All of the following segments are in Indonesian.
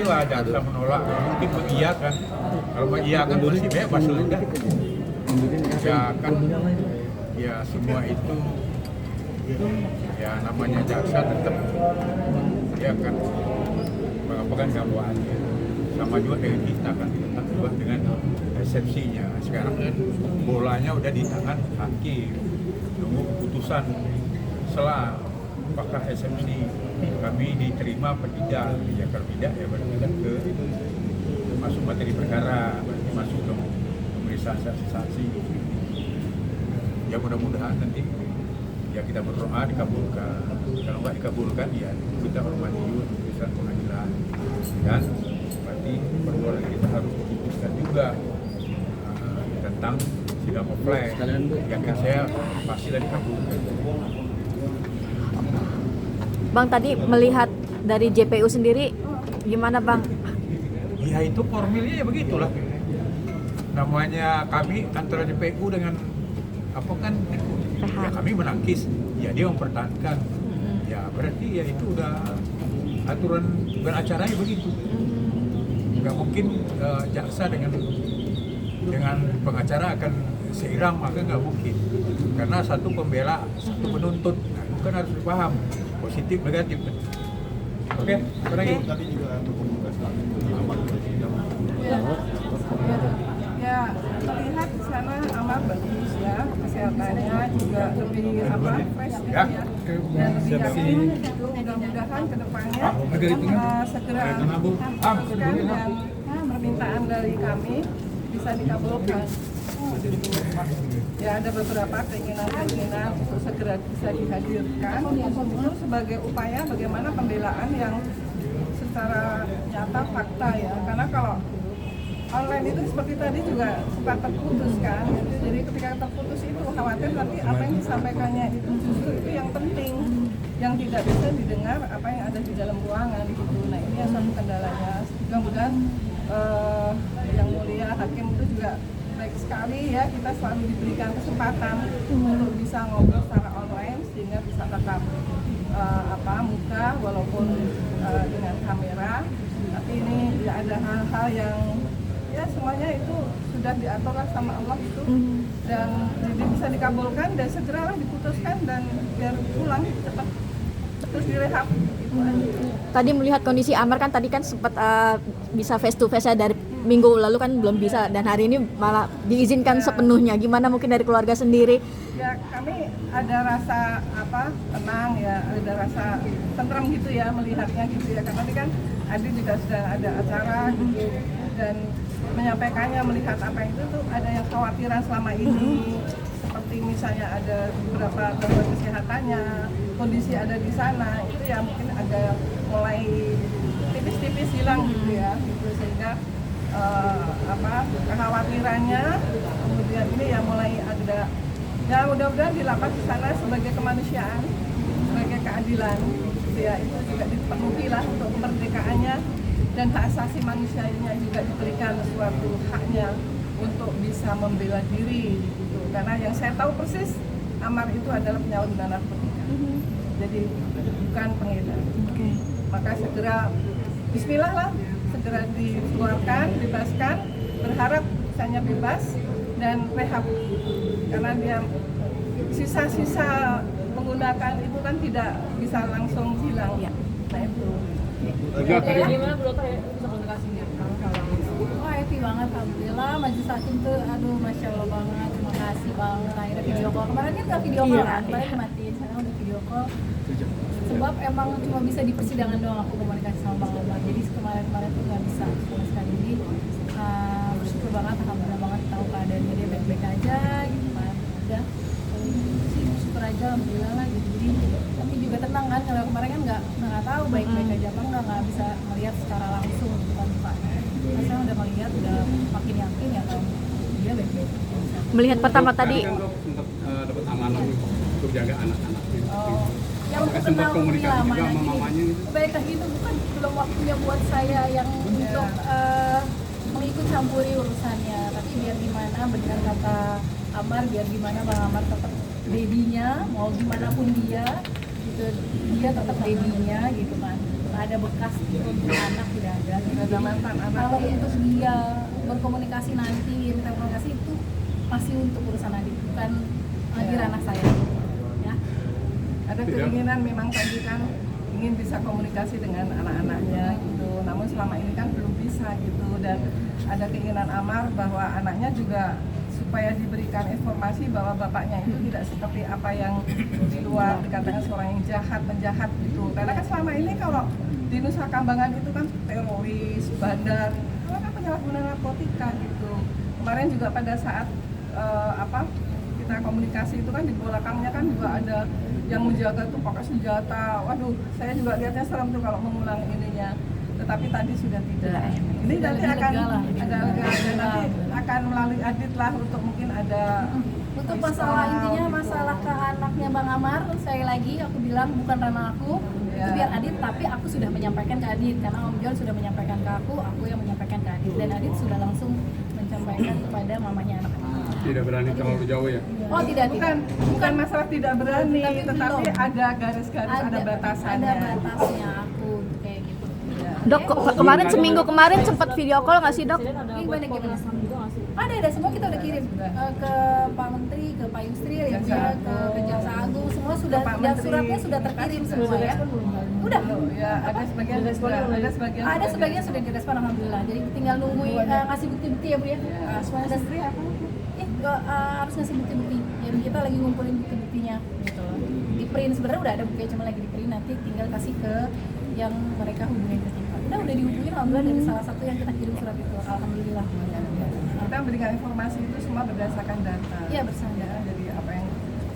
pastilah jaksa menolak, mungkin mengiyakan. Kalau mengiyakan masih bebas sudah. Ya kan, ya semua itu ya namanya jaksa tetap dia akan mengapakan dakwaannya. Sama juga dengan kita kan, tetap juga dengan eksepsinya. Sekarang kan bolanya udah di tangan hakim, nunggu keputusan setelah apakah eksepsi kami diterima atau tidak. Ya kalau tidak ya berarti kan ke masuk materi perkara, berarti masuk ke pemeriksaan saksi-saksi. Ya mudah-mudahan nanti ya kita berdoa dikabulkan. Kalau nggak dikabulkan ya kita hormati juga keputusan pengadilan. Dan berarti perbuatan kita harus diputuskan juga tentang sidang offline. Yakin saya pasti dikabulkan. Bang, tadi melihat dari JPU sendiri gimana Bang? Ya itu formilnya ya begitulah. Namanya kami antara JPU dengan apa kan? Ya kami menangkis, ya dia mempertahankan. Ya berarti ya itu udah aturan beracaranya begitu. Nggak mungkin jaksa dengan pengacara akan seiram, maka nggak mungkin. Karena satu pembela, satu penuntut. Nah, itu kan harus dipaham. Positif, negatif. Oke, apa lagi? Tadi juga berkomunikasi ya terlihat di sana amat bagus ya, kesehatannya juga lebih fresh ya, dan lebih yakin itu mudah-mudahan kedepannya segera memutuskan dan permintaan dari kami bisa dikabulkan. Ya ada beberapa keinginan untuk segera bisa dihadirkan itu sebagai upaya bagaimana pembelaan yang secara nyata fakta ya, karena kalau online itu seperti tadi juga suka terputus kan, jadi ketika terputus itu khawatir nanti apa yang disampaikannya itu justru itu yang penting, yang tidak bisa didengar apa yang ada di dalam ruangan gitu. Nah ini yang satu kendalanya. Mudah-mudahan yang mulia hakim itu juga baik sekali ya, kita selalu diberikan kesempatan untuk bisa ngobrol secara online sehingga bisa tatap muka walaupun dengan kamera, tapi ini ya ada hal-hal yang ya semuanya itu sudah diatur sama Allah itu, dan jadi bisa dikabulkan dan segeralah diputuskan dan biar pulang cepat terus direhab itu aja. Tadi melihat kondisi Amar kan tadi kan sempat bisa face to face dari minggu lalu kan belum bisa, dan hari ini malah diizinkan sepenuhnya. Gimana mungkin dari keluarga sendiri? Ya kami ada rasa tenang ya, ada rasa tentram gitu ya melihatnya gitu ya, karena tadi kan Adi juga sudah ada acara gitu dan menyampaikannya, melihat apa itu tuh ada yang khawatiran selama ini, seperti misalnya ada beberapa gangguan kesehatannya, kondisi ada di sana itu ya mungkin ada mulai tipis-tipis hilang gitu ya, gitu sehingga kekhawatirannya kemudian ini ya mulai ada, ya mudah-mudahan di lapas di sana sebagai kemanusiaan, sebagai keadilan gitu ya, itu juga dipenuhi lah untuk kemerdekaannya dan hak asasi manusianya juga diberikan suatu haknya untuk bisa membela diri gitu. Karena yang saya tahu persis Amar itu adalah penyalahguna narkotika, jadi bukan pengedar. Maka segera bismillah lah, segera dikeluarkan, bebaskan, berharap misalnya bebas dan rehab, karena dia sisa-sisa menggunakan itu kan tidak bisa langsung hilang ya. Nah itu. Gimana Bu Dokter bisa komunikasinya? Oh happy banget, alhamdulillah. Majelis hakim tuh aduh masya Allah banget, terima kasih banget. Akhirnya video call, kemarin kan nggak video call kan, kemarin dimatiin, sekarang udah video call. Sebab emang cuma bisa di persidangan doang aku komunikasi sama Bang Omar, jadi kemarin tuh nggak bisa sama sekali. Jadi bersyukur banget, alhamdulillah banget tahu keadaannya dia baik-baik aja gitu kan. Udah sih bersyukur aja, alhamdulillah lah gitu. Jadi tapi juga tenang kan, kalau kemarin kan nggak tahu baik-baik aja apa nggak bisa melihat secara langsung gitu kan Pak. Saya udah melihat, udah makin yakin ya kalau dia baik-baik. Melihat pertama tadi kan Dok sempat dapat amanah untuk jaga anak-anaknya. Oh, yang untuk Sempat kenal komunikasi lah juga mana sama ini. mamanya gitu. Baik lagi itu bukan belum waktunya buat saya yang untuk mengikut campuri urusannya, tapi biar gimana benar kata Amar, biar gimana Bang Amar tetap babynya, mau gimana pun dia gitu, dia tetap babynya gitu kan, nggak ada bekas untuk anak, tidak ada gitu. Ada mantan anak. Kalau untuk dia berkomunikasi nanti, minta komunikasi itu masih untuk urusan Adit, bukan di ranah saya ya. Ada keinginan memang tadi kan ingin bisa komunikasi dengan anak-anaknya gitu, namun selama ini kan belum bisa gitu, dan ada keinginan Amar bahwa anaknya juga supaya diberikan informasi bahwa bapaknya itu tidak seperti apa yang di luar dikatakan seorang yang jahat, penjahat gitu. Karena kan selama ini kalau di Nusa Kambangan itu kan teroris, bandar, kalau kan penyalahgunaan narkotika gitu. Kemarin juga pada saat kita komunikasi itu kan di belakangnya kan juga ada yang menjaga tuh pakai senjata. Waduh, saya juga lihatnya serem tuh kalau mengulang ininya. Tetapi tadi sudah tidak. Ini nanti akan ada nanti akan melalui Adit lah untuk mungkin ada Untuk masalah intinya masalah ke anaknya Bang Amar, saya lagi aku bilang bukan ranah aku, itu biar Adit, tapi aku sudah menyampaikan ke Adit karena Om John sudah menyampaikan ke aku yang menyampaikan ke Adit, dan Adit sudah langsung menyampaikan kepada mamanya anak. Tidak berani terlalu jauh ya? Oh tidak, bukan masalah tidak berani, tetapi belum. ada garis-garis, ada batasannya. Ada batasnya aku kayak gitu. Dok, kemarin seminggu kemarin sempat video call nggak sih dok? Ada Ini buat banyak komnas-ham juga nggak sih? Ada semua kita udah kirim ke Pak Menteri, ke Pak Yusri, ya, ke Jaksa Agung, semua sudah, Ke Pak dan Menteri. suratnya sudah terkirim semua ya. Udah. Ya, ada sebagian sudah, ada sebagian. Ada sebagian sudah direspon alhamdulillah. Jadi tinggal nunggu kasih bukti-bukti ya Bu ya. Ada harus ngasih bukti-bukti. Jadi kita lagi ngumpulin bukti-buktinya gitu loh. Di print sebenarnya udah ada buktinya, cuma lagi di print, nanti tinggal kasih ke yang mereka hubungin ke kita. Udah dihubungin alhamdulillah dari salah satu yang kita kirim surat itu. Alhamdulillah. Kita memberikan informasi itu semua berdasarkan data. Iya bersama. Ya, jadi apa yang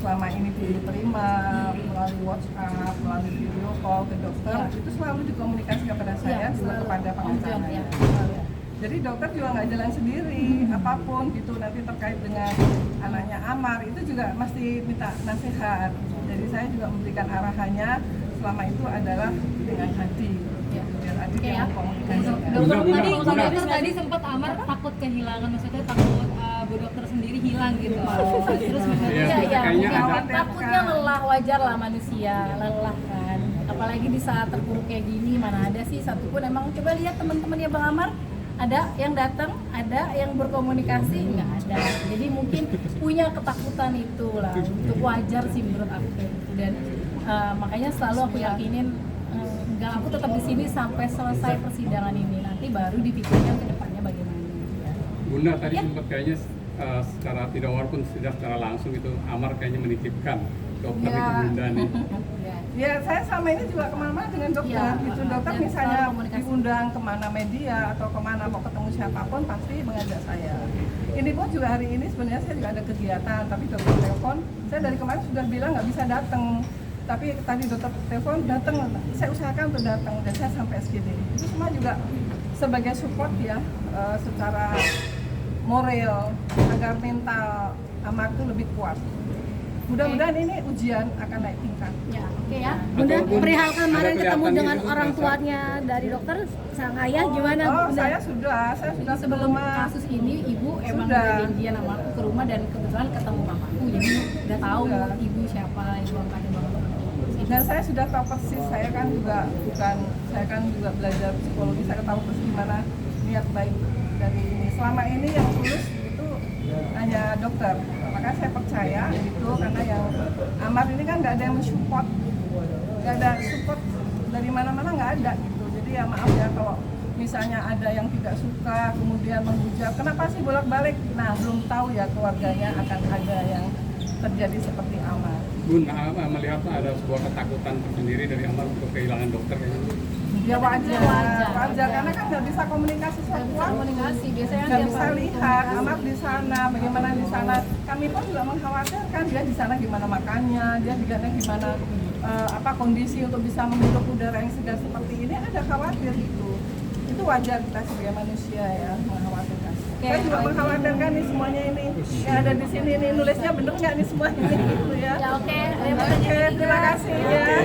selama ini diterima melalui WhatsApp, melalui video call ke dokter, itu selalu dikomunikasikan kepada saya, juga kepada pengacara. Ya. Jadi dokter juga nggak jalan sendiri, apapun gitu nanti terkait dengan anaknya Amar itu juga mesti minta nasihat. Jadi saya juga memberikan arahannya selama itu adalah dengan Adi. Biar Adi yang komunikasikan. Dokter tadi sempat Amar takut kehilangan, maksudnya takut Bu Dokter sendiri hilang gitu. Terus Iya, kayaknya mungkin ada. takutnya lelah, wajar lah manusia, lelah kan. Apalagi di saat terpuruk kayak gini, mana ada sih satupun emang, coba lihat teman-temannya Bang Amar, ada yang datang, ada yang berkomunikasi, nggak ada. Jadi mungkin punya ketakutan itu lah, untuk wajar sih menurut aku kayak gitu. Dan makanya selalu aku yakinin, enggak, aku tetap di sini sampai selesai persidangan ini, nanti baru dipikirkan ke depannya bagaimana. Bunda tadi Ya. sempat kayaknya secara tidak walaupun tidak secara langsung itu Amar kayaknya menitipkan dokter Ya. itu Bunda nih. Ya, saya sama ini juga kemana-mana dengan dokter. Ya, Gitu, dokter dan misalnya selalu komunikasi. diundang kemana media atau kemana mau ketemu siapapun pasti mengajak saya. Ini pun juga hari ini sebenarnya saya juga ada kegiatan, tapi dokter telepon. Saya dari kemarin sudah bilang nggak bisa datang, tapi tadi dokter telepon datang. Saya usahakan untuk datang dan saya sampai SGD. Itu semua juga sebagai support ya, secara moral agar mental Amar itu lebih kuat. Mudah-mudahan ini ujian akan naik tingkat. Ya, oke ya. Bunda, Ataupun perihal ada kemarin ketemu kelihatan dengan gitu, orang rasa- tuanya dari dokter, sang ayah gimana? Oh, Bunda? saya sudah Sebelum kasus ini, ibu emang Sudah. udah janjian sama aku ke rumah dan kebetulan ketemu mamaku, jadi udah tahu Sudah. ibu siapa, ibu angkatnya banget. dan saya sudah tahu persis, saya kan juga belajar psikologi, saya tahu persis gimana niat baik dari ini. Selama ini yang tulus itu hanya dokter, maka saya percaya gitu, karena yang Amar ini kan nggak ada yang mensupport, nggak ada support dari mana-mana, nggak ada gitu. Jadi ya maaf ya kalau misalnya ada yang tidak suka kemudian menghujat, kenapa sih bolak-balik? Nah, belum tahu ya keluarganya akan ada yang terjadi seperti Amar. Bun, melihat ada sebuah ketakutan tersendiri dari Amar untuk kehilangan dokter kayaknya. Ya Wajar. wajar karena kan nggak bisa komunikasi Nggak bisa semua, komunikasi, biasanya nggak tiap bisa hari lihat komunikasi. Amar di sana, bagaimana di sana. Kami pun juga mengkhawatirkan dia di sana gimana makannya, dia di sana gimana kondisi untuk bisa menghirup udara yang segar seperti ini, ada khawatir gitu. Itu wajar kita sebagai manusia ya mengkhawatirkan. Saya juga mengkhawatirkan nih semuanya ini yang ada di sini nih, nulisnya bener nggak nih semuanya ini gitu ya. Ya oke, Oke, terima kasih ya.